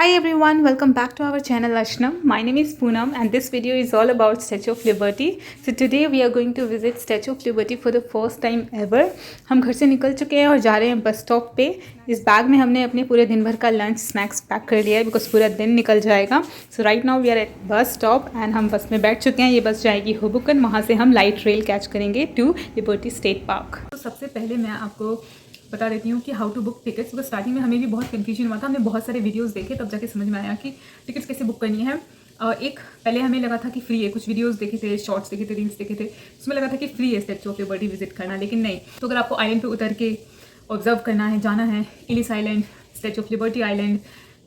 Hi everyone, welcome back to our channel Ashnam. My name is Poonam and this video is all about Statue of Liberty. So today we are going to visit Statue of Liberty for the first time ever. हम घर से निकल चुके हैं और जा रहे हैं बस स्टॉप पे. इस बैग में हमने अपने पूरे दिन भर का लंच स्नैक्स पैक कर लिया है बिकॉज पूरा दिन निकल जाएगा. So right now we are at bus stop and हम बस में बैठ चुके हैं. ये बस जाएगी होबुकन, वहाँ से हम लाइट रेल कैच करेंगे टू लिबर्टी स्टेट पार्क. तो सबसे पहले मैं आपको बता देती हूँ कि how to book tickets. Because starting में हमें भी बहुत कन्फ्यूजन हुआ था. हमने बहुत सारे वीडियोस देखे तब जाके समझ में आया कि टिकट्स कैसे बुक करनी है. एक पहले हमें लगा था कि फ्री है. कुछ वीडियोस देखे थे, शॉर्ट्स देखे थे, रील्स देखे थे, उसमें लगा था कि फ्री है स्टैच्यू ऑफ लिबर्टी विजिट करना, लेकिन नहीं. तो अगर आपको आइलैंड पे उतर के ऑब्जर्व करना है, जाना है Ellis Island, Statue of Liberty Island,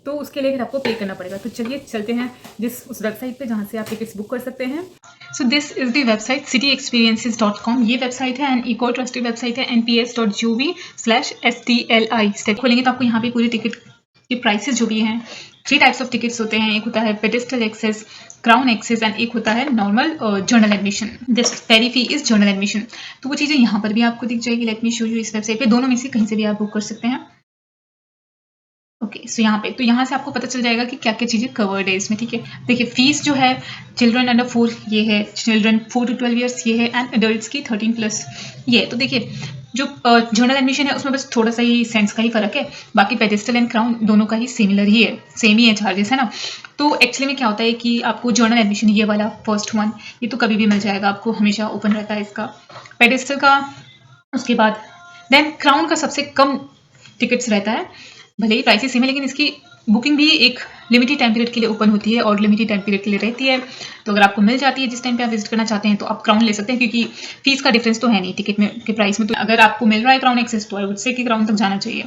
तो उसके लिए फिर आपको पे करना पड़ेगा. तो चलिए चलते हैं उस वेबसाइट पे जहाँ से आप टिकट्स बुक कर सकते हैं. So this is the website cityexperiences.com. ये वेबसाइट है एंड इको ट्रस्टेड वेबसाइट है. nps.gov/stli स्टेप खोलेंगे तो आपको यहाँ पे पूरी टिकट के प्राइसेस जो भी हैं. 3 टाइप्स ऑफ टिकट्स होते हैं. एक होता है pedestal access, crown access and एक होता है normal general admission. This very fee is general admission. तो वो चीज़ें यहाँ पर भी आपको दिख जाएगी. Let me show you. इस वेबसाइट पे दोनों में से कहीं से भी आप बुक कर सकते हैं. ओके सो यहाँ पे तो यहाँ से आपको पता चल जाएगा कि क्या क्या चीज़ें कवर्ड है इसमें. ठीक है, देखिए फीस जो है चिल्ड्रन अंडर 4 ये है, चिल्ड्रन 4 to 12 ईयर्स ये है एंड अडल्ट्स की 13+ ये है. तो देखिए जो जनरल एडमिशन है उसमें बस थोड़ा सा ही सेंस का ही फ़र्क है. बाकी पेडेस्टल एंड क्राउन दोनों का ही सिमिलर ही है, सेम ही है चार्जेस, है ना. तो एक्चुअली में क्या होता है कि आपको जनरल एडमिशन ये वाला फर्स्ट वन ये तो कभी भी मिल जाएगा आपको, हमेशा ओपन रहता है इसका. पेडेस्टल का उसके बाद देन क्राउन का सबसे कम टिकट्स रहता है. भले ही प्राइसेस सेम है लेकिन इसकी बुकिंग भी एक लिमिटेड टाइम पीरियड के लिए ओपन होती है और लिमिटेड टाइम पीरियड के लिए रहती है. तो अगर आपको मिल जाती है जिस टाइम पे आप विजिट करना चाहते हैं तो आप क्राउन ले सकते हैं, क्योंकि फीस का डिफरेंस तो है नहीं टिकट में के प्राइस में. तो अगर आपको मिल रहा है क्राउन एक्सेस तो आई वुड से कि क्राउन तक जाना चाहिए.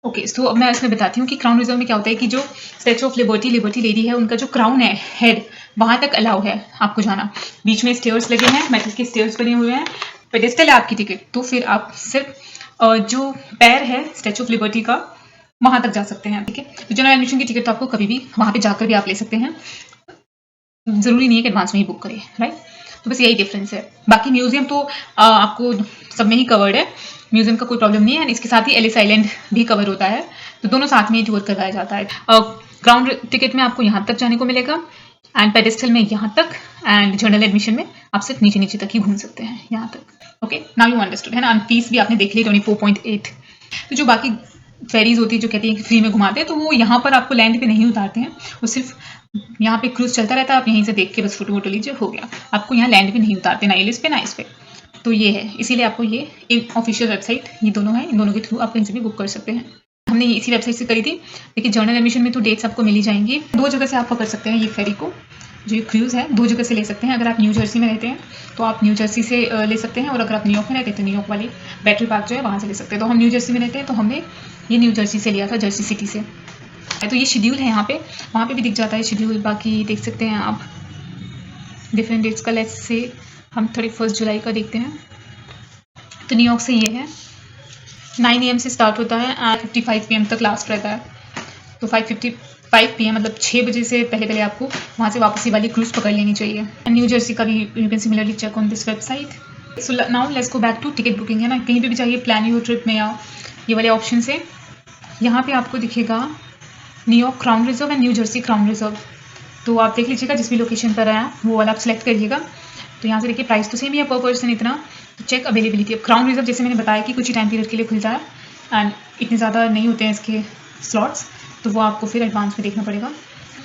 ओके सो अब मैं इसमें बताती हूँ कि क्राउन रिजर्व में क्या होता है कि जो स्टैच्यू ऑफ लिबर्टी लेडी है उनका जो क्राउन है हेड, वहाँ तक अलाउ है आपको जाना. बीच में स्टेयर्स लगे हैं, मेटल के स्टेयर्स बने हुए हैं. पेडेस्टल है आपकी टिकट तो फिर आप सिर्फ जो पैर है स्टैच्यू ऑफ लिबर्टी का वहाँ तक जा सकते हैं. ठीक है, तो जनरल एडमिशन की टिकट तो आपको कभी भी वहाँ पे जाकर भी आप ले सकते हैं, ज़रूरी नहीं है कि एडवांस में ही बुक करें, राइट. तो बस यही डिफरेंस है. बाकी म्यूजियम तो आपको सब में ही कवर्ड है, म्यूजियम का कोई प्रॉब्लम नहीं है. एंड इसके साथ ही एलिस आइलैंड भी कवर होता है, तो दोनों साथ में ही टूर करवाया जाता है. ग्राउंड टिकट में आपको यहाँ तक जाने को मिलेगा एंड पेडेस्टल में यहाँ तक एंड जनरल एडमिशन में आप सिर्फ नीचे नीचे तक ही घूम सकते हैं यहाँ तक. ओके नाउ यू अंडरस्टूड, है ना. फीस भी आपने देख ली 24.8. तो जो बाकी फेरीज होती है जो कहती है कि फ्री में घुमाते हैं, तो वो यहाँ पर आपको लैंड पे नहीं उतारते हैं. वो सिर्फ यहाँ पे क्रूज चलता रहता है, आप यहीं से देख के बस फोटो वोटो लीजिए, हो गया. आपको यहाँ लैंड पे नहीं उतारते, ना एलिस पे ना इस पे. तो ये है, इसीलिए आपको ये एक ऑफिशियल वेबसाइट ये दोनों है, इन दोनों के थ्रू आप कहीं से भी बुक कर सकते हैं. हमने इसी वेबसाइट से करी थी. लेकिन जनरल एडमिशन में तो डेट्स आपको मिल ही जाएंगी. 2 जगह से आप पकड़ सकते हैं ये फेरी को. जो ये क्रूज़ है 2 जगह से ले सकते हैं. अगर आप न्यू जर्सी में रहते हैं तो आप न्यू जर्सी से ले सकते हैं, और अगर आप न्यूयॉर्क में रहते हैं तो न्यूयॉर्क वाली बैटरी पार्क जो है वहाँ से ले सकते हैं. तो हम न्यू जर्सी में रहते हैं तो हमने ये न्यू जर्सी से लिया था, जर्सी सिटी से. तो ये शेड्यूल है यहाँ पे, वहाँ पे भी दिख जाता है शेड्यूल. बाकी देख सकते हैं आप डिफरेंट डेट्स का. लेट्स से हम 31 जुलाई का देखते हैं. तो न्यूयॉर्क से ये है 9 AM से स्टार्ट होता है एंड 55 PM तक लास्ट रहता है. तो 5:55 PM मतलब 6 बजे से पहले पहले आपको वहाँ से वापसी वाली क्रूज पकड़ लेनी चाहिए. न्यू जर्सी का भी you can similarly check on this website. So now let's go back to ticket booking, है ना. कहीं पे भी चाहिए प्लान योर ट्रिप में या ये वाले ऑप्शन से यहाँ पे आपको दिखेगा New York crown reserve and new Jersey crown reserve. तो आप देख लीजिएगा जिस भी लोकेशन पर आया वो वाला आप सेलेक्ट करिएगा. तो यहाँ से देखिए प्राइस तो सेम ही है पर पर्सन इतना. तो चेक अवेलेबिलिटी. अब क्राउन रिजर्व जैसे मैंने बताया कि कुछ ही टाइम पीरियड के लिए खुलता है एंड इतने ज़्यादा नहीं होते हैं इसके स्लॉट्स, तो वो आपको फिर एडवांस में देखना पड़ेगा.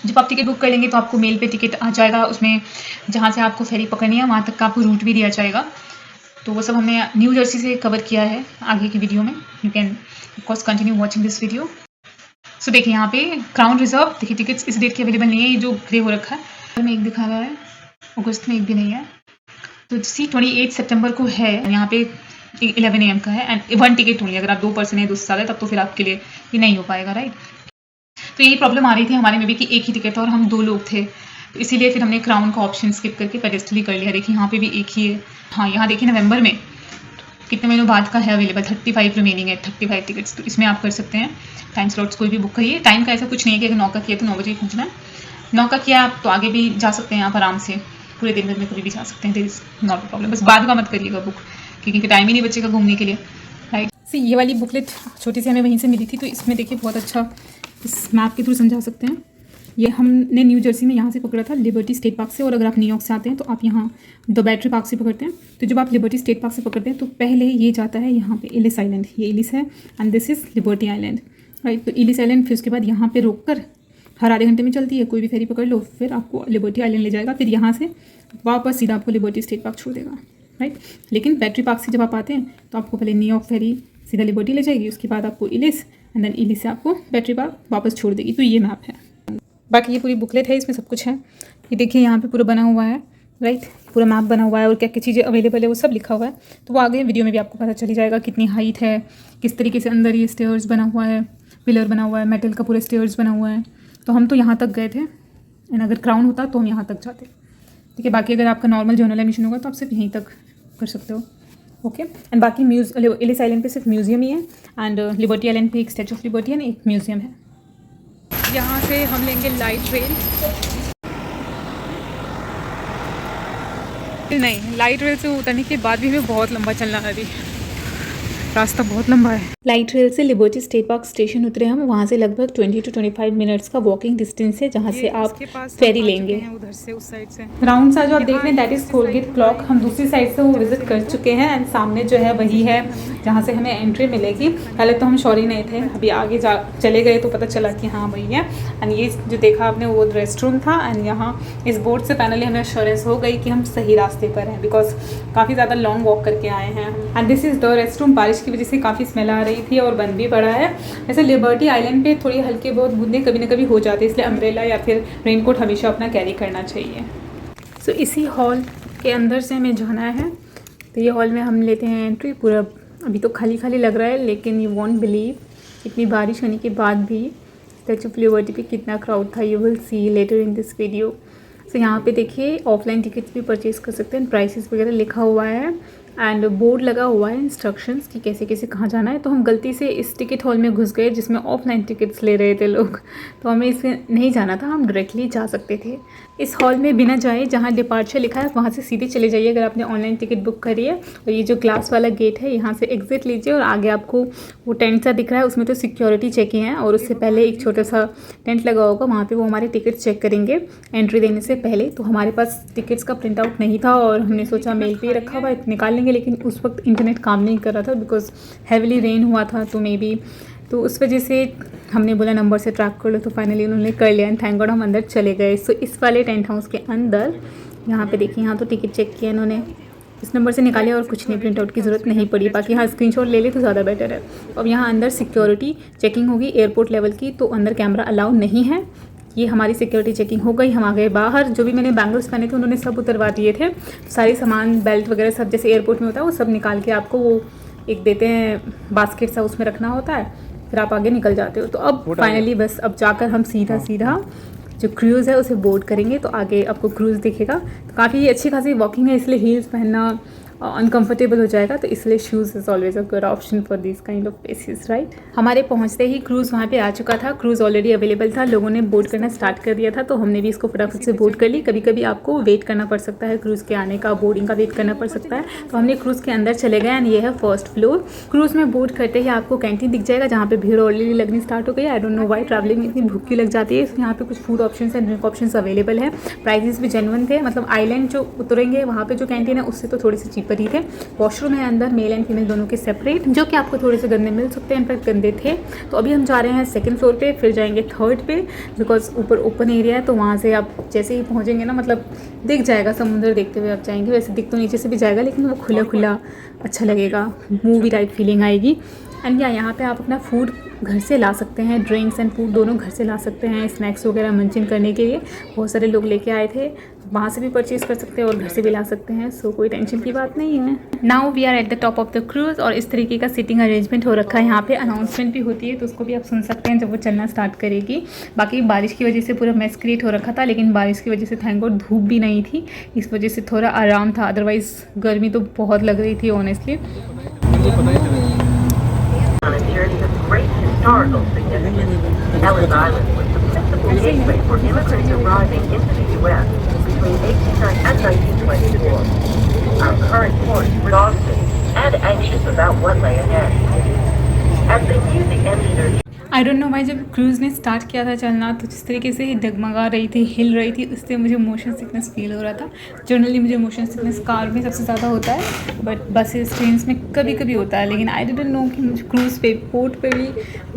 जब आप टिकट बुक कर लेंगे तो आपको मेल पे टिकट आ जाएगा, उसमें जहाँ से आपको फेरी पकड़नी है वहाँ तक का आपको रूट भी दिया जाएगा. तो वो सब हमने न्यू जर्सी से कवर किया है आगे की वीडियो में. You can of course continue watching this video. So देखिए यहाँ पे क्राउन रिजर्व देखिए टिकट्स इस डेट की अवेलेबल नहीं है. ये जो ग्रे हो रखा है में एक दिखा रहा है, अगस्त में एक भी नहीं है. तो 28 सितंबर को है, यहाँ पे 11 AM का है एंड 1 टिकट ओनली. अगर आप 2 पर्सन है 2 से ज़्यादा तब तो फिर आपके लिए ये नहीं हो पाएगा, राइट. तो यही प्रॉब्लम आ रही थी हमारे में भी कि एक ही टिकट था और हम 2 लोग थे, तो इसीलिए फिर हमने क्राउन का ऑप्शन स्किप करके पेडेस्टल ही कर लिया. देखिए यहाँ पे भी एक ही है. हाँ यहाँ देखिए नवंबर में कितने महीनों बाद का है अवेलेबल, 35 रिमेनिंग है, 35 टिकट्स. तो इसमें आप कर सकते हैं. टाइम स्लॉट्स कोई भी बुक करिए. टाइम का ऐसा कुछ नहीं है कि अगर 9 का किया तो 9 बजे ही पहुँचना है. 9 का किया आप तो आगे भी जा सकते हैं आप आराम से, पूरे दिन भर में कभी भी जा सकते हैं. There is not a problem. बस बाद का मत करिएगा बुक, क्योंकि टाइम ही नहीं बचेगा घूमने के लिए, राइट. सी ये वाली बुकलेट छोटी सी हमें वहीं से मिली थी. तो इसमें देखिए बहुत अच्छा इस मैप के थ्रू समझा सकते हैं। ये हमने न्यू जर्सी में यहाँ से पकड़ा था, लिबर्टी स्टेट पार्क से, और अगर आप न्यूयॉर्क से आते हैं तो आप यहाँ द बैटरी पार्क से पकड़ते हैं। तो जब आप लिबर्टी स्टेट पार्क से पकड़ते हैं तो पहले ये जाता है यहाँ पे एलिस आइलैंड, ये एलिस है and this is liberty island, right. तो एलिस आइलैंड फिर उसके बाद यहाँ पे रोक कर हर आधे घंटे में चलती है, कोई भी फेरी पकड़ लो, फिर आपको लिबर्टी आइलैंड ले जाएगा, फिर यहाँ से वापस सीधा आपको लिबर्टी स्टेट पार्क छोड़ देगा, राइट। लेकिन बैटरी पार्क से जब आप आते हैं तो आपको पहले न्यूयॉर्क फेरी सीधा लिबर्टी ले जाएगी, उसके बाद आपको एलिस एंड देन एलिस से आपको बैटरी पार्क वापस छोड़ देगी। तो ये मैप है। बाकी ये पूरी बुकलेट है, इसमें सब कुछ है। ये देखिए यहाँ पे पूरा बना हुआ है, राइट, पूरा मैप बना हुआ है और क्या क्या चीज़ें अवेलेबल है वो सब लिखा हुआ है। तो वो आगे वीडियो में भी आपको पता चली जाएगा कितनी हाइट है, किस तरीके से अंदर ये स्टेयर्स बना हुआ है, पिलर बना हुआ है, मेटल का पूरा स्टेयर्स बना हुआ है। तो हम तो यहाँ तक गए थे एंड अगर क्राउन होता तो हम यहाँ तक जाते, ठीक है। बाकी अगर आपका नॉर्मल जनरल एडमिशन होगा तो आप सिर्फ यहीं तक कर सकते हो, ओके। एंड बाकी एलिस आइलैंड पे सिर्फ म्यूजियम ही है एंड लिबर्टी आइलैंड पे एक स्टैचू ऑफ लिबर्टी एंड एक म्यूजियम है। यहाँ से हम लेंगे लाइट रेल, नहीं लाइट रेल से उतरने के बाद भी हमें बहुत लंबा चलना है, अभी रास्ता बहुत लंबा है। लाइट रेल से लिबर्टी स्टेट पार्क स्टेशन उतरे हम, वहाँ से लगभग 20 to 25 मिनट्स का वॉकिंग डिस्टेंस है, जहाँ से आप फेरी लेंगे। उधर से उस साइड से राउंड सा जो आप देख रहे हैं दैट इज कोलगेट क्लॉक। हम दूसरी साइड से वो विजिट कर चुके हैं एंड सामने जो है वही है जहाँ से हमें एंट्री मिलेगी। पहले तो हम श्योर नहीं थे, अभी आगे चले गए तो पता चला कि हाँ वही है। एंड ये जो देखा आपने वो रेस्ट रूम था एंड यहाँ इस बोर्ड से फाइनली हमें एश्योरेंस हो गई कि हम सही रास्ते पर हैं, बिकॉज काफ़ी ज़्यादा लॉन्ग वॉक करके आए हैं। And this is the rest room. बारिश की वजह से काफ़ी स्मेल आ रही थी और बंद भी पड़ा है। ऐसे लिबर्टी आइलैंड पे थोड़ी हल्के बहुत बूंदें कभी ना कभी हो जाती है, इसलिए अम्ब्रेला या फिर रेनकोट हमेशा अपना कैरी करना चाहिए। सो इसी हॉल के अंदर से हमें जाना है। तो ये हॉल में हम लेते हैं एंट्री। पूरा अभी तो खाली खाली लग रहा है, लेकिन यू वॉन्ट बिलीव इतनी बारिश होने के बाद भी स्टैचू ऑफ लिबर्टी पे कितना क्राउड था। You will see later in this video. So यहाँ पे देखिए ऑफलाइन टिकट्स भी परचेज कर सकते हैं, प्राइसेस वगैरह लिखा हुआ है एंड बोर्ड लगा हुआ है इंस्ट्रक्शंस कि कैसे कैसे कहाँ जाना है। तो हम गलती से इस टिकट हॉल में घुस गए जिसमें ऑफलाइन टिकट्स ले रहे थे लोग, तो हमें इसमें नहीं जाना था, हम डायरेक्टली जा सकते थे। इस हॉल में बिना जाए जहाँ डिपार्चर लिखा है वहाँ से सीधे चले जाइए अगर आपने ऑनलाइन टिकट बुक करी है। और ये जो ग्लास वाला गेट है यहाँ से एग्जिट लीजिए और आगे आपको वो टेंट सा दिख रहा है, उसमें तो सिक्योरिटी चेकिंग है और उससे पहले एक छोटा सा टेंट लगा होगा, वहाँ पर वो हमारे टिकट चेक करेंगे एंट्री देने से पहले। तो हमारे पास टिकट्स का प्रिंट आउट नहीं था और हमने सोचा मेल पे ही रखा हुआ निकाल लेंगे, लेकिन उस वक्त इंटरनेट काम नहीं कर रहा था बिकॉज हैवीली रेन हुआ था, तो मे बी तो उस वजह से हमने बोला नंबर से ट्रैक कर लो, तो फाइनली उन्होंने कर लिया एंड थैंक गॉड हम अंदर चले गए। सो इस वाले टेंट हाउस के अंदर यहाँ पे देखिए, यहाँ तो टिकट चेक किया इन्होंने, इस नंबर से निकाले और कुछ नहीं, प्रिंट आउट की ज़रूरत नहीं पड़ी। बाकी हाँ स्क्रीनशॉट ले ले तो ज़्यादा बेटर है। अब यहाँ अंदर सिक्योरिटी चेकिंग होगी एयरपोर्ट लेवल की, तो अंदर कैमरा अलाउ नहीं है। ये हमारी सिक्योरिटी चेकिंग हो गई, हम आ गए बाहर। जो भी मैंने बैंगल्स पहने थे उन्होंने सब उतरवा दिए थे, सारे सामान बेल्ट वगैरह सब जैसे एयरपोर्ट में होता है वो सब निकाल के आपको वो एक देते हैं बास्केट सा, उसमें रखना होता है, फिर आप आगे निकल जाते हो। तो अब फाइनली बस अब जाकर हम सीधा जो क्रूज़ है उसे बोर्ड करेंगे, तो आगे आपको क्रूज़ दिखेगा। तो काफ़ी अच्छी खासी वॉकिंग है, इसलिए हील्स पहनना अनकंफर्टेबल हो जाएगा, तो इसलिए shoes is always a good option for this kind of places, right. हमारे पहुंचते ही क्रूज़ वहाँ पे आ चुका था, क्रूज़ ऑलरेडी अवेलेबल था, लोगों ने बोर्ड करना स्टार्ट कर दिया था, तो हमने भी इसको फटाफट से बोर्ड कर ली। कभी कभी आपको वेट करना पड़ सकता है क्रूज़ के आने का, बोर्डिंग का वेट करना पड़ सकता है, तो हमने क्रूज़ के अंदर चले गए एंड ये है फर्स्ट फ्लोर। क्रूज़ में बोर्ड करते ही आपको कैंटीन दिख जाएगा, जहाँ पे भीड़ ऑलरेडी लगनी स्टार्ट हो गई। I don't know why travelling में इतनी भूख लग जाती है। यहाँ पे कुछ food option and drink option available है, प्राइजेस भी जेन्युइन थे, मतलब आइलैंड जो उतरेंगे वहाँ पे जो कैंटीन है उससे तो थोड़े से चीपर ही थे। वॉशरूम है अंदर मेल एंड फीमेल दोनों के सेपरेट, जो कि आपको थोड़े से गंदे मिल सकते हैं, इनफैक्ट गंदे थे। तो अभी हम जा रहे हैं सेकंड फ्लोर पे, फिर जाएंगे थर्ड पे, बिकॉज ऊपर ओपन एरिया है, तो वहाँ से आप जैसे ही पहुँचेंगे ना, मतलब दिख जाएगा, समुद्र देखते हुए आप जाएंगे। वैसे दिख तो नीचे से भी जाएगा, लेकिन वो खुला खुला अच्छा लगेगा, मूवी टाइप फीलिंग आएगी। एंड यहाँ पे आप अपना फूड घर से ला सकते हैं, ड्रिंक्स एंड फूड दोनों घर से ला सकते हैं, स्नैक्स वगैरह मंचन करने के लिए बहुत सारे लोग लेके आए थे, वहाँ से भी परचेज़ कर सकते हैं और घर से भी ला सकते हैं। सो कोई टेंशन की बात नहीं है। Now we are at the top of the cruise, और इस तरीके का सीटिंग अरेंजमेंट हो रखा है। यहाँ पे अनाउंसमेंट भी होती है, तो उसको भी आप सुन सकते हैं जब वो चलना स्टार्ट करेगी। बाकी बारिश की वजह से पूरा मैस क्रिएट हो रखा था, लेकिन बारिश की वजह से थैंक गॉड धूप भी नहीं थी, इस वजह से थोड़ा आराम था, अदरवाइज़ गर्मी तो बहुत लग रही थी honestly. On a journey of great historical significance, Ellis Island was the principal gateway for immigrants arriving into the U.S. between 1890 and 1924. Our current port is exhausted and anxious about what lay ahead. As they near the end of their I don't know भाई, जब cruise ने start किया था चलना तो जिस तरीके से डगमगा रही थी, हिल रही थी, उससे मुझे मोशन सिकनेस फील हो रहा था। जनरली मुझे मोशन सिकनेस कार में सबसे ज़्यादा होता है, बट बसेस ट्रेन्स में कभी कभी होता है, लेकिन आई डिडंट नो कि मुझे क्रूज़ पे पोर्ट पे भी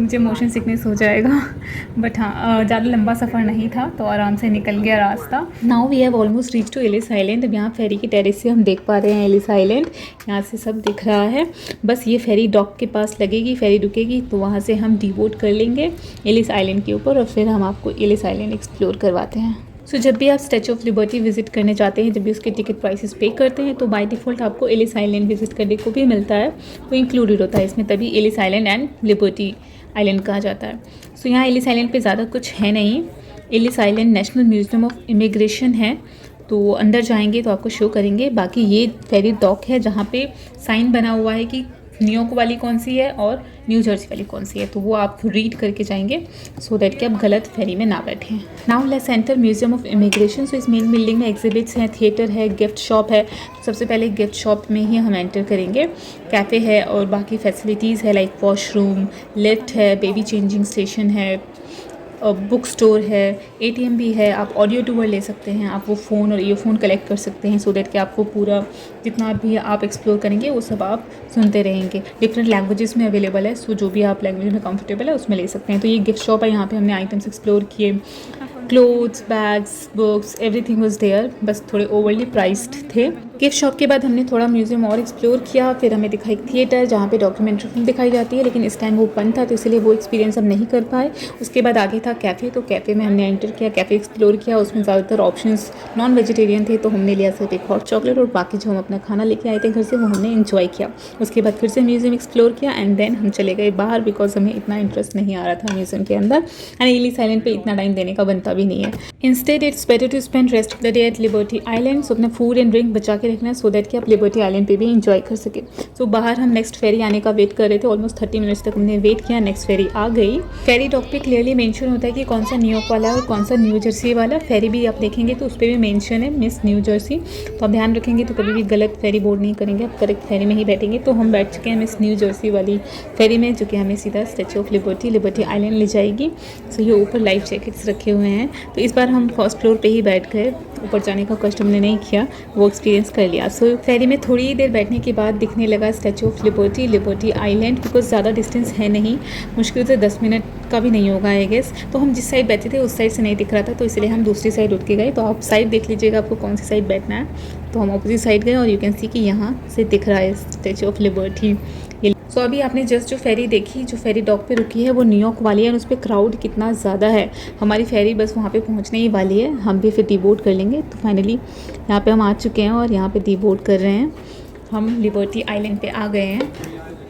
मुझे मोशन सिकनेस हो जाएगा। बट हाँ, ज़्यादा लंबा सफ़र नहीं था तो आराम से निकल गया रास्ता। Now we have almost reach to Ellis Island. अब यहाँ फेरी के टेरेस से हम देख पा रहे हैं एलिस आइलैंड, यहाँ से सब दिख रहा है। बस ये फेरी डॉक के पास लगेगी, फेरी रुकेगी तो वहाँ से हम डिबोट कर लेंगे एलिस आइलैंड के ऊपर और फिर हम आपको एलिस आइलैंड एक्सप्लोर करवाते हैं। सो जब भी आप स्टैचू ऑफ लिबर्टी विजिट करने जाते हैं, जब भी उसके टिकट प्राइसेस पे करते हैं, तो बाय डिफ़ॉल्ट आपको एलिस आइलैंड विजिट करने को भी मिलता है, वो इंक्लूडेड होता है इसमें, तभी Ellis Island and Liberty Island कहा जाता है। सो यहाँ एलिस आइलैंड पे ज़्यादा कुछ है नहीं। Ellis Island National Museum of Immigration है, तो अंदर जाएंगे तो आपको शो करेंगे। बाकी ये फेरी डॉक है जहाँ पे साइन बना हुआ है कि न्यूयॉर्क वाली कौन सी है और न्यू जर्सी वाली कौन सी है, तो वो आप रीड करके जाएंगे सो दैट कि आप गलत फेरी में ना बैठें। Now let's enter museum of immigration. So इस मेन बिल्डिंग में एग्जिबिट्स हैं, थिएटर है, गिफ्ट शॉप है। सबसे पहले गिफ्ट शॉप में ही हम एंटर करेंगे। कैफ़े है और बाकी फैसिलिटीज़ है लाइक वॉशरूम, लिफ्ट है, बेबी चेंजिंग स्टेशन है, बुक स्टोर है, एटीएम भी है। आप ऑडियो टूर ले सकते हैं, आप वो फ़ोन और ईयरफोन कलेक्ट कर सकते हैं सो दैट कि आपको पूरा जितना भी आप एक्सप्लोर करेंगे वो सब आप सुनते रहेंगे। डिफरेंट लैंग्वेजेस में अवेलेबल है, सो जो भी आप लैंग्वेज में कंफर्टेबल है उसमें ले सकते हैं। तो ये गिफ्ट शॉप है, यहाँ पे हमने आइटम्स एक्सप्लोर किए, clothes, bags, books, everything was there, बस थोड़े ओवरली प्राइस्ड थे। गिफ्ट शॉप के बाद हमने थोड़ा म्यूजियम और एक्सप्लोर किया, फिर हमें दिखा एक थिएटर जहाँ पे डॉक्यूमेंट्री फिल्म दिखाई जाती है, लेकिन इस टाइम वो बंद था तो इसलिए वो एक्सपीरियंस हम नहीं कर पाए। उसके बाद आगे था कैफ़े, तो कैफ़े में हमने एंटर किया, कैफ़े एक्सप्लोर किया। उसमें ज़्यादातर ऑप्शंस नॉन वेजिटेरियन थे, तो हमने लिया सिर्फ एक हॉट चॉकलेट और बाकी जो हम अपना खाना लेके आए थे घर से वो हमने इन्जॉय किया। उसके बाद फिर से म्यूजियम एक्सप्लोर किया एंड देन हम चले गए बाहर, बिकॉज हमें इतना इंटरेस्ट नहीं आ रहा था म्यूजियम के अंदर एंड एलिस आइलैंड पे इतना टाइम देने का बनता भी नहीं है। Instead it's better to spend rest of the day at Liberty Island. So अपना फूड एंड ड्रिंक बचा के रखना है सो दैट कि आप लिबर्टी आइलैंड पे भी इंजॉय कर सके। सो बाहर हम नेक्स्ट फेरी आने का वेट कर रहे थे, ऑलमोस्ट 30 मिनट्स तक हमने वेट किया, नेक्स्ट फेरी आ गई। फेरी डॉक पे क्लियरली मेंशन होता है कि कौन सा न्यूयॉर्क वाला है और कौन सा न्यू जर्सी वाला। फेरी भी आप देखेंगे तो उस पर भी मेंशन है मिस न्यू जर्सी, तो आप ध्यान रखेंगे तो कभी भी गलत फेरी बोर्ड नहीं करेंगे, आप करेक्ट फेरी में ही बैठेंगे। तो हम बैठ चुके हैं मिस न्यू जर्सी वाली फेरी में, जो कि हमें सीधा स्टैचू ऑफ लिबर्टी आइलैंड ले जाएगी। सो ये ऊपर लाइफ जैकेट्स रखे हुए हैं, तो इस बार हम फर्स्ट फ्लोर पे ही बैठ गए, ऊपर जाने का कष्ट हमने नहीं किया, वो एक्सपीरियंस कर लिया। सो फेरी में थोड़ी देर बैठने के बाद दिखने लगा statue of Liberty island, because ज़्यादा डिस्टेंस है नहीं, मुश्किल से 10 मिनट का भी नहीं होगा आई गेस। तो हम जिस साइड बैठे थे उस साइड से नहीं दिख रहा था, तो इसलिए हम दूसरी साइड उठ के गए। तो आप साइड देख लीजिएगा आपको कौन सी साइड बैठना है। तो हम अपोजिट साइड गए और यू कैन सी कि यहाँ से दिख रहा है स्टैचू ऑफ लिबर्टी। सो अभी आपने जस्ट जो फेरी देखी, जो फेरी डॉक पे रुकी है वो न्यूयॉर्क वाली है और उस पर क्राउड कितना ज़्यादा है। हमारी फेरी बस वहाँ पे पहुँचने ही वाली है, हम भी फिर डिबोट कर लेंगे। तो फाइनली यहाँ पे हम आ चुके हैं और यहाँ पे डिबोट कर रहे हैं। हम लिबर्टी आइलैंड पे आ गए हैं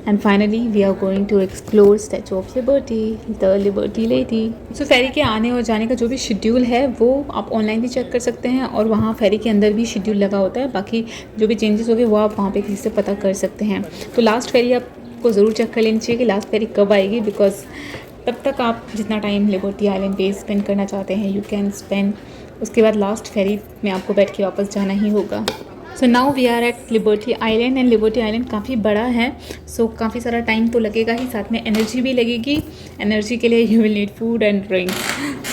and finally we are going to explore Statue of Liberty, the Liberty Lady. So ferry के आने और जाने का जो भी शेड्यूल है वो आप ऑनलाइन भी चेक कर सकते हैं और वहाँ फेरी के अंदर भी शेड्यूल लगा होता है। बाकी जो भी चेंजेस हो गए वो आप वहाँ पे किसी से पता कर सकते हैं। तो लास्ट फेरी आपको ज़रूर चेक कर लेनी चाहिए कि लास्ट फेरी कब आएगी, बिकॉज तब तक आप जितना टाइम लिबर्टी आइलैंड पे स्पेंड करना चाहते हैं यू कैन स्पेंड। उसके बाद लास्ट फेरी में आपको बैठ के वापस जाना ही होगा। So now we are at Liberty Island and Liberty Island काफ़ी बड़ा है, सो काफ़ी सारा टाइम तो लगेगा ही, साथ में एनर्जी भी लगेगी। एनर्जी के लिए you will need food and drink.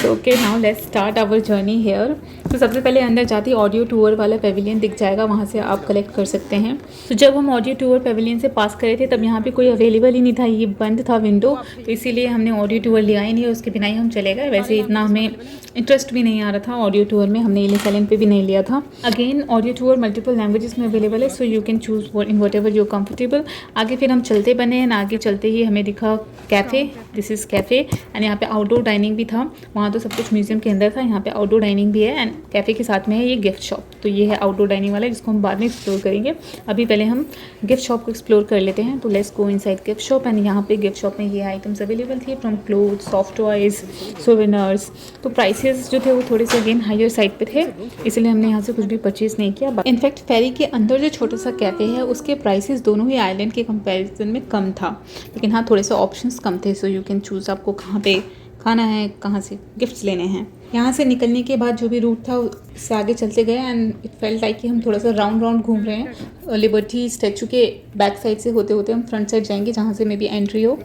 So okay, now let's start our journey here. तो सबसे पहले अंदर जाते ही ऑडियो टूर वाला पेविलियन दिख जाएगा, वहाँ से आप कलेक्ट कर सकते हैं। तो जब हम ऑडियो टूर पेविलियन से पास करे थे तब यहाँ पे कोई अवेलेबल ही नहीं था, ये बंद था विंडो, तो इसीलिए हमने ऑडियो टूर लिया ही नहीं, उसके बिना ही हम चले गए। वैसे इतना हमें इंटरेस्ट भी नहीं आ रहा था ऑडियो टूर में, हमने एलिस आइलैंड पे भी नहीं लिया था। Again audio tour multiple languages में अवेलेबल है, सो you can choose in what ever you comfortable. आगे फिर हम चलते बने हैं, आगे चलते ही हमें दिखा cafe, this is cafe and यहाँ पे आउटडोर डाइनिंग भी था। वहाँ तो सब कुछ म्यूजियम के अंदर था, यहाँ पे आउटडोर डाइनिंग भी है एंड कैफ़े के साथ में है ये गिफ्ट शॉप। तो ये है आउटडोर डाइनिंग वाला जिसको हम बाद में एक्सप्लोर करेंगे। अभी पहले हम गिफ्ट शॉप को एक्सप्लोर कर लेते हैं। तो let's go inside gift shop and यहाँ पे गिफ्ट शॉप में ये आइटम्स अवेलेबल थे, फ्रॉम क्लोथ, सॉफ्ट टॉयज, सोवेनर्स। तो प्राइसेस जो थे वो थोड़े से अगेन हायर साइड पे थे, इसलिए हमने यहाँ से कुछ भी परचेज नहीं किया। इनफैक्ट फेरी के अंदर जो छोटा सा कैफ़े है उसके प्राइसेस दोनों ही आइलैंड के कंपैरिजन में कम था, लेकिन हाँ थोड़े से ऑप्शंस कम थे। सो यू कैन चूज़ आपको कहाँ पे खाना है, कहाँ से गिफ्ट्स लेने हैं। यहाँ से निकलने के बाद जो भी रूट था उससे आगे चलते गए एंड इट फेल्ट लाइक कि हम थोड़ा सा राउंड घूम रहे हैं। लिबर्टी स्टैचू के बैक साइड से होते होते हम फ्रंट साइड जाएंगे जहाँ से मे बी एंट्री हो।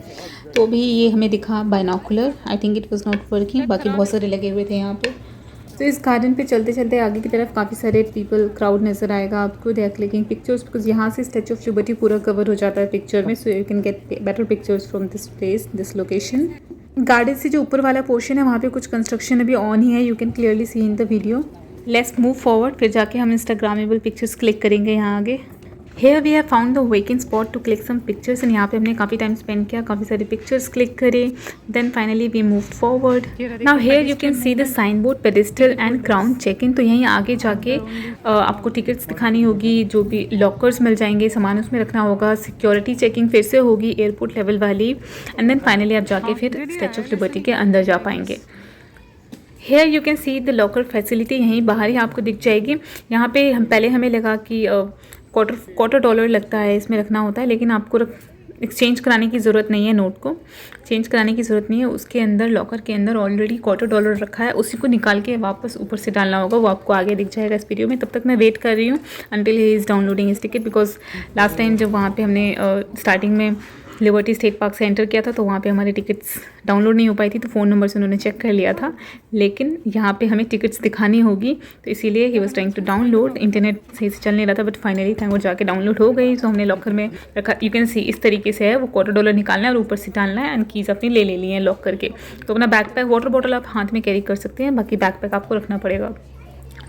तो अभी ये हमें दिखा binocular, I think it was not working, बाकी बहुत सारे लगे हुए थे यहाँ पे। तो इस गार्डन पे चलते चलते आगे की तरफ काफ़ी सारे पीपल क्राउड नज़र आएगा आपको। They are clicking pictures because यहाँ से स्टैचू ऑफ लिबर्टी पूरा कवर हो जाता है पिक्चर में, so you can get better pictures from this place, this location. Garden से जो ऊपर वाला पोर्शन है वहाँ पे कुछ कंस्ट्रक्शन अभी ऑन ही है, you can clearly see in the video. Let's move forward, फिर जाके हम इंस्टाग्रामेबल पिक्चर्स क्लिक करेंगे यहाँ आगे। Here we have found the vacant spot to click some pictures and यहाँ पे हमने काफ़ी टाइम स्पेंड किया, काफ़ी सारे पिक्चर्स क्लिक करे, then finally we moved forward. Now here you can see the signboard pedestal and crown check-in। तो यहीं आगे जाके आपको टिकट्स दिखानी होगी, जो भी लॉकर्स मिल जाएंगे, सामान उसमें रखना होगा, सिक्योरिटी चेकिंग फिर से होगी एयरपोर्ट लेवल वाली, एंड देन फाइनली आप जाके फिर स्टैचू ऑफ लिबर्टी के अंदर जा पाएंगे। Here you can see the locker facility, यहीं बाहर ही आपको दिख जाएगी। यहाँ पे पहले हमें लगा कि क्वार्टर डॉलर लगता है इसमें रखना होता है, लेकिन आपको एक्सचेंज कराने की ज़रूरत नहीं है, नोट को चेंज कराने की ज़रूरत नहीं है। उसके अंदर लॉकर के अंदर ऑलरेडी $25 रखा है, उसी को निकाल के वापस ऊपर से डालना होगा, वो आपको आगे दिख जाएगा इस वीडियो में। तब तक मैं वेट कर रही हूँ until he is downloading his ticket, because last time जब वहाँ पे हमने स्टार्टिंग में लिबर्टी स्टेट पार्क से एंटर किया था तो वहाँ पे हमारी टिकट्स डाउनलोड नहीं हो पाई थी, तो फ़ोन नंबर से उन्होंने चेक कर लिया था, लेकिन यहाँ पे हमें टिकट्स दिखानी होगी, तो इसीलिए ही was trying to download. Internet सही से चल नहीं रहा था, बट फाइनली थैंक गॉड जाके डाउनलोड हो गई। तो हमने लॉकर में रखा, यू कैन सी इस तरीके से है, वो $25 निकालना है और ऊपर से डालना है, एंड कीज़ अपनी ले लिए हैं लॉक करके। तो अपना बैकपैक, वाटर बॉटल आप हाथ में कैरी कर सकते हैं, बाकी बैकपैक आपको रखना पड़ेगा।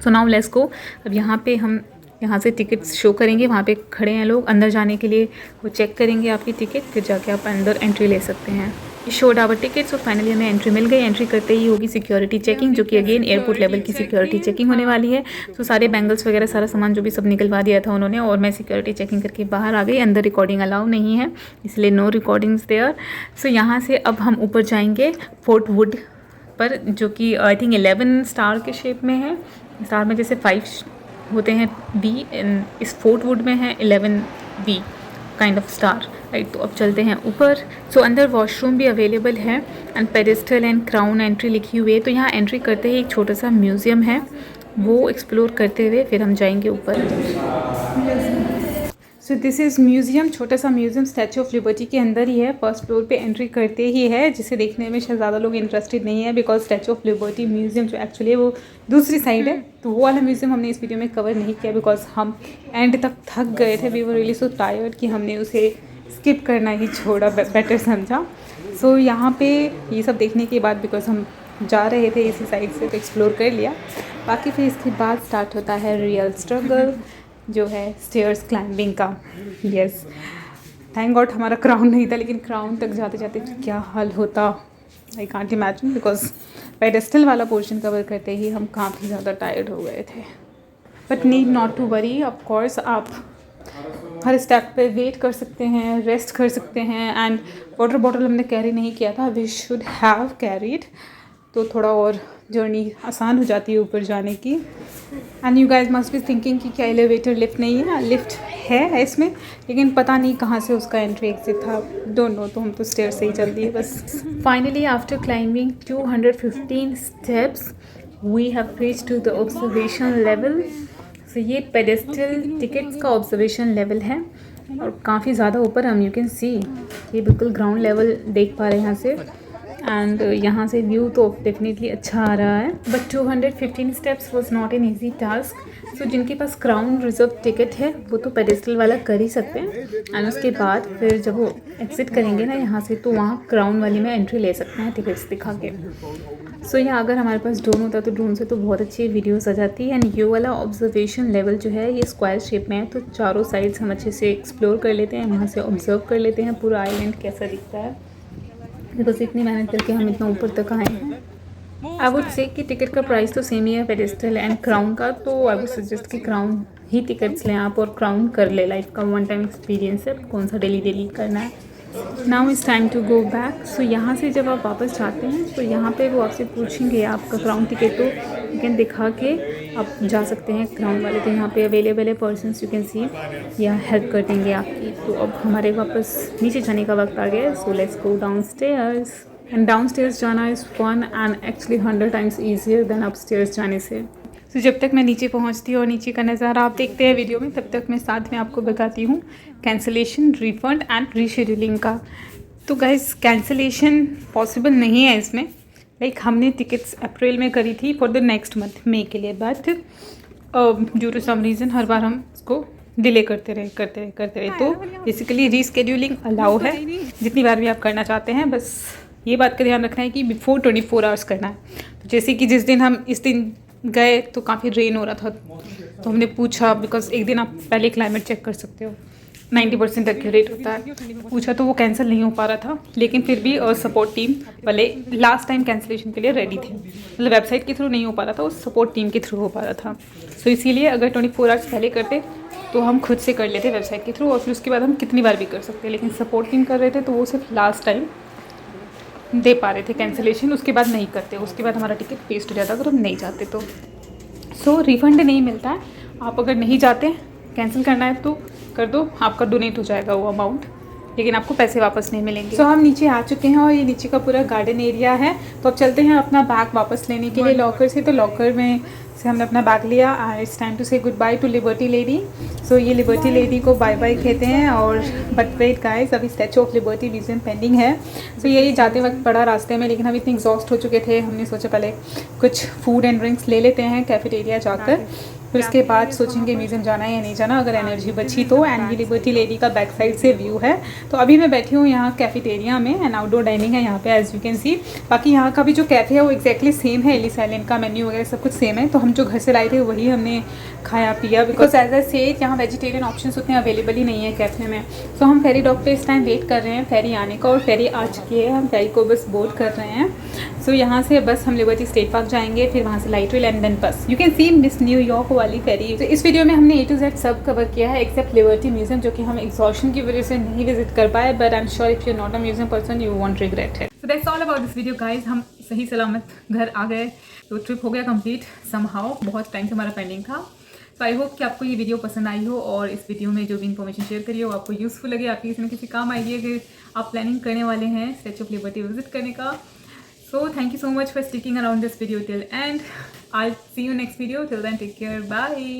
सो नाउ लेट्स गो। अब यहाँ पे हम यहाँ से टिकट्स शो करेंगे, वहाँ पे खड़े हैं लोग अंदर जाने के लिए, वो चेक करेंगे आपकी टिकट, फिर जाके आप अंदर एंट्री ले सकते हैं। शोड आवर टिकट्स, और फाइनली हमें एंट्री मिल गई। एंट्री करते ही होगी सिक्योरिटी चेकिंग, जो कि अगेन एयरपोर्ट लेवल की सिक्योरिटी चेकिंग होने वाली है। तो सारे बैंगल्स वगैरह सारा सामान जो भी सब निकलवा दिया था उन्होंने, और मैं सिक्योरिटी चेकिंग करके बाहर आ गई। अंदर रिकॉर्डिंग अलाउ नहीं है, इसलिए नो रिकॉर्डिंग्स देयर। सो यहाँ से अब हम ऊपर जाएंगे फोर्ट वुड पर, जो कि आई थिंक 11 स्टार के शेप में है। स्टार में जैसे 5 होते हैं बी, इस फोर्ट वुड में है 11 be kind of star, right. तो अब चलते हैं ऊपर। सो अंदर वॉशरूम भी अवेलेबल है, and pedestal and crown entry लिखी हुई है। तो यहाँ एंट्री करते ही एक छोटा सा म्यूज़ियम है, वो एक्सप्लोर करते हुए फिर हम जाएंगे ऊपर। सो दिस इज़ म्यूज़ियम, छोटा सा म्यूज़ियम स्टैचू ऑफ लिबर्टी के अंदर ही है, फर्स्ट फ्लोर पे एंट्री करते ही है, जिसे देखने में शायद ज़्यादा लोग इंटरेस्टेड नहीं है, because statue of liberty museum जो एक्चुअली है वो दूसरी साइड है। तो वो वाला म्यूज़ियम हमने इस वीडियो में कवर नहीं किया, बिकॉज हम एंड तक थक गए थे, we were really so tired कि हमने उसे स्किप करना ही छोड़ा, बेटर समझा। सो यहाँ पे ये सब देखने के बाद, बिकॉज हम जा रहे थे इसी साइड से, तो एक्सप्लोर कर लिया। बाकी फिर इसके बाद स्टार्ट होता है रियल स्ट्रगल, जो है स्टेयर्स क्लाइंबिंग का। यस, थैंक गॉड हमारा क्राउन नहीं था, लेकिन क्राउन तक जाते जाते क्या हाल होता, I can't imagine, because pedestal वाला पोर्शन कवर करते ही हम काफ़ी ज़्यादा टायर्ड हो गए थे। But need not to worry, of course आप हर स्टेप पे वेट कर सकते हैं, रेस्ट कर सकते हैं, एंड वाटर बॉटल हमने कैरी नहीं किया था, वी शुड हैव कैरीड, तो थोड़ा और जर्नी आसान हो जाती है ऊपर जाने की। And you guys must be thinking कि क्या एलिवेटर लिफ्ट नहीं है, लिफ्ट है इसमें, लेकिन पता नहीं कहाँ से उसका एंट्री एग्जिट था, डोंट नो, तो हम तो स्टेयर से ही चल दिए बस। Finally after climbing 215 steps we have reached to the observation level. So ये पेडेस्टल टिकट्स का ऑब्जर्वेशन लेवल है, और काफ़ी ज़्यादा ऊपर हम, यू कैन सी, ये बिल्कुल ग्राउंड लेवल देख पा रहे हैं यहाँ से, एंड यहाँ से व्यू तो डेफिनेटली अच्छा आ रहा है। But 215 steps was not an easy task. So जिनके पास क्राउन रिजर्व टिकट है वो तो पेडेस्टल वाला कर ही सकते हैं, एंड उसके बाद फिर जब वो एग्जिट करेंगे ना यहाँ से, तो वहाँ क्राउन वाली में एंट्री ले सकते हैं टिकट्स दिखा के। सो यहाँ अगर हमारे पास ड्रोन होता तो ड्रोन से तो बहुत अच्छी वीडियोस आ जाती है। एंड ये वाला ऑब्जर्वेशन लेवल जो है ये स्क्वायर शेप में है, तो चारों साइड्स हम अच्छे से एक्सप्लोर कर लेते हैं, वहाँ से ऑब्जर्व कर लेते हैं पूरा आइलैंड कैसा दिखता है, बिकॉज इतनी मेहनत करके हम इतना ऊपर तक आए हैं। आई वुड से कि टिकट का प्राइस तो सेम ही है पेडेस्टल एंड क्राउन का, तो आई वुड सजेस्ट कि क्राउन ही टिकट्स लें आप, और क्राउन कर ले, लाइफ का वन टाइम एक्सपीरियंस है, कौन सा डेली करना है। Now is time to go back. So यहाँ से जब आप वापस जाते हैं तो यहाँ पे वो आपसे पूछेंगे आपका क्राउन टिकट, तो यू कैन दिखा के आप जा सकते हैं क्राउन वाले, तो यहाँ पे अवेलेबल है पर्सन्स, यू कैन सी, या हेल्प कर देंगे आपकी। तो अब हमारे वापस नीचे जाने का वक्त आ गया, so let's go down stairs. And down stairs जाना is fun and actually 100 times easier than up stairs जाने से। तो जब तक मैं नीचे पहुंचती हूँ और नीचे का नज़ारा आप देखते हैं वीडियो में, तब तक मैं साथ में आपको बताती हूँ कैंसिलेशन, रिफंड एंड रीशेड्यूलिंग का। तो गाइस कैंसिलेशन पॉसिबल नहीं है इसमें। लाइक हमने टिकट्स अप्रैल में करी थी for the next month May के लिए, but due to some reason हर बार हम इसको डिले करते रहे। तो बेसिकली रीस्केड्यूलिंग अलाउ है जितनी बार भी आप करना चाहते हैं। बस ये बात का ध्यान रखना है कि बिफोर 24 आवर्स करना है। तो जैसे कि जिस दिन हम इस दिन गए तो काफ़ी रेन हो रहा था, तो हमने पूछा, बिकॉज एक दिन आप पहले क्लाइमेट चेक कर सकते हो, 90% एक्यूरेट होता है। पूछा तो वो कैंसिल नहीं हो पा रहा था, लेकिन फिर भी सपोर्ट टीम वाले लास्ट टाइम कैंसिलेशन के लिए रेडी थे। मतलब वेबसाइट के थ्रू नहीं हो पा रहा था, वो सपोर्ट टीम के थ्रू हो पा रहा था। सो इसीलिए अगर 24 आवर्स पहले करते तो हम खुद से कर लेते वेबसाइट के थ्रू, और फिर उसके बाद हम कितनी बार भी कर सकते। लेकिन सपोर्ट टीम कर रहे थे तो वो सिर्फ लास्ट टाइम दे पा रहे थे कैंसिलेशन, उसके बाद नहीं करते। उसके बाद हमारा टिकट वेस्ट हो जाता अगर हम नहीं जाते तो। सो रिफ़ंड नहीं मिलता है। आप अगर नहीं जाते, कैंसिल करना है तो कर दो, आपका डोनेट हो जाएगा वो अमाउंट, लेकिन आपको पैसे वापस नहीं मिलेंगे। सो हम नीचे आ चुके हैं और ये नीचे का पूरा गार्डन एरिया है। तो अब चलते हैं अपना बैग वापस लेने के लिए लॉकर से। तो लॉकर में से हमने अपना बैग लिया। It's time to say goodbye to Liberty Lady. So ये लिबर्टी लेडी को बाय बाय कहते हैं। और बट वेट गाइस, अभी Statue of Liberty museum pending है। सो यही जाते वक्त पड़ा रास्ते में, लेकिन हम इतने एग्जॉस्ट हो चुके थे, हमने सोचा पहले कुछ फूड एंड ड्रिंक्स ले लेते हैं कैफेटेरिया जाकर, फिर उसके बाद सोचेंगे म्यूज़ियम जाना है या नहीं जाना, अगर एनर्जी बची तो। एंड ये लिबर्टी लेडी का बैक साइड से व्यू है। तो अभी मैं बैठी हूँ यहाँ कैफेटेरिया में, एंड आउटडोर डाइनिंग है यहाँ पे एज यू कैन सी। बाकी यहाँ का भी जो कैफ़े है वो एक्जैक्टली सेम है, एलिस आइलैंड का मेन्यू वगैरह सब कुछ सेम है। तो हम जो घर से लाए थे वही हमने खाया पिया, बिकॉज एज आई सेड यहाँ वेजिटेरियन ऑप्शंस उतने अवेलेबल ही नहीं है कैफ़े में। सो हम फेरी डॉक पे इस टाइम वेट कर रहे हैं फेरी आने का, और फेरी आ चुकी है, हम फेरी को बस बोर्ड कर रहे हैं। सो यहाँ से बस हम लिबर्टी स्टेट पार्क जाएंगे, फिर वहाँ से लाइट रेल एंड देन बस। You can C miss New York वाली फेरी। तो इस वीडियो में हमने A to Z सब कवर किया है एक्सेप्ट लिबर्टी म्यूजियम, जो कि हम एग्जॉशन की वजह से नहीं विजिट कर पाए, but I am sure if you are not a museum person you won't regret it. So that's all about this video guys. हम सही सलामत घर आ गए, तो ट्रिप हो गया कंप्लीट समहाउ। बहुत टाइम से हमारा पेंडिंग था। तो आई होप कि आपको ये वीडियो पसंद आई हो, और इस वीडियो में जो भी इन्फॉर्मेशन शेयर करी हो आपको यूज़फुल लगे, आपकी किसी न किसी काम आएगी अगर आप प्लानिंग करने वाले हैं स्टैचू ऑफ लिबर्टी विजिट करने का। So thank you so much for sticking around this video till end. I'll see you next video. Till then, take care. Bye.